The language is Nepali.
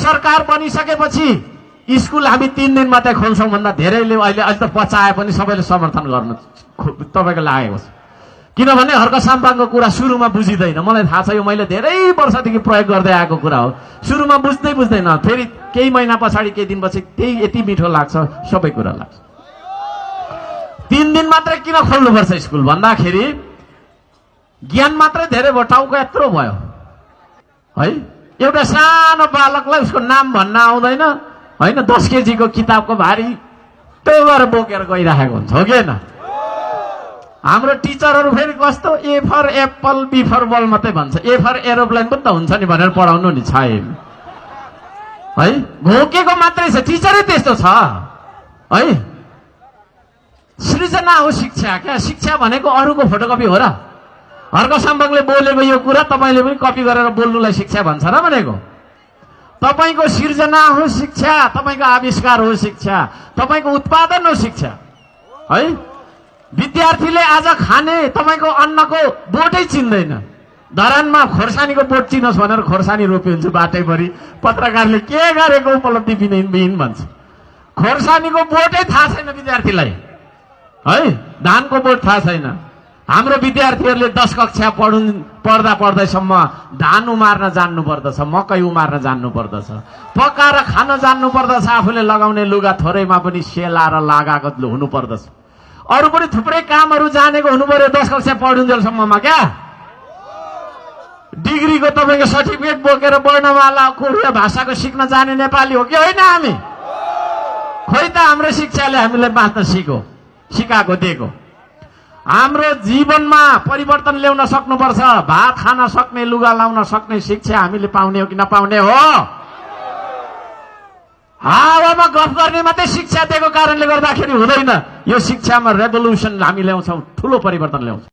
सरकार बनिसकेपछि स्कुल हामी 3 दिन मात्रै खोल्छौँ भन्दा धेरैले अहिले त पचाए पनि सबैले समर्थन गर्नु तपाईको लागेको छ। किनभने हर्क साम्पाङको कुरा सुरुमा बुझिँदैन। मलाई थाहा छ, यो मैले धेरै वर्षदेखि प्रयोग गर्दै आएको कुरा हो। सुरुमा बुझ्दैन, फेरि केही महिना पछाडि केही दिनपछि त्यही यति मिठो लाग्छ, सबै कुरा लाग्छ। 3 दिन मात्रै किन खोल्नुपर्छ स्कुल भन्दाखेरि ज्ञान मात्रै धेरै भयो, टाउको यत्रो भयो है। एउटा सानो बालकलाई उसको नाम भन्न आउँदैन होइन, 10 केजीको किताबको भारी त्यो गरेर बोकेर गइरहेको हुन्छ, हो कि होइन? हाम्रो टिचरहरू फेरि कस्तो ए फर एप्पल बी फर बल मात्रै भन्छ, ए फर एरोप्लेन पनि त हुन्छ नि भनेर पढाउनु नि छैन है। घोकेको मात्रै छ, टिचरै त्यस्तो छ है। सृजना हो शिक्षा। क्या शिक्षा भनेको अरूको फोटोकपी हो र? हर्क साम्पाङले बोलेको यो कुरा तपाईँले पनि कपी गरेर बोल्नुलाई शिक्षा भन्छ र भनेको? तपाईको सृजना हो शिक्षा, तपाईको आविष्कार हो शिक्षा, तपाईको उत्पादन हो शिक्षा है। विद्यार्थीले आज खाने तपाईको अन्नको बोटै चिन्दैन। धरानमा खोर्सानीको बोट चिनोस् भनेर खोर्सानी रोपिन्छ बाटैभरि, पत्रकारले के गरेको उपलब्धि विहीन भन्छ। खोर्सानीको बोटै थाहा छैन विद्यार्थीलाई है, धानको बोट थाहा छैन। हाम्रो विद्यार्थीहरूले 10 कक्षा पढ्दासम्म धान उमार्न जान्नु पर्दछ, मकै उमार्न जान्नु पर्दछ, पकाएर खान जान्नु पर्दछ, आफूले लगाउने लुगा थोरैमा पनि सेलाएर लगाएको हुनु पर्दछ। अरू पनि थुप्रै कामहरू जानेको हुनु पर्यो 10 कक्षा पढुन्जेलसम्ममा। क्या डिग्रीको तपाईँको सर्टिफिकेट बोकेर वर्णमाला कोरिया भाषाको सिक्न जाने नेपाली हो कि होइन हामी? खोइ त हाम्रो शिक्षाले हामीलाई बाँच्न सिकाएको दिएको। हाम्रो जीवनमा परिवर्तन ल्याउन सक्नुपर्छ। भात खान सक्ने, लुगा लाउन सक्ने शिक्षा हामीले पाउने हो कि नपाउने हो? हावामा गफ गर्ने मात्रै शिक्षा दिएको कारणले गर्दाखेरि हुँदैन। यो शिक्षामा रेभोल्युसन हामी ल्याउँछौँ, ठुलो परिवर्तन ल्याउँछौँ।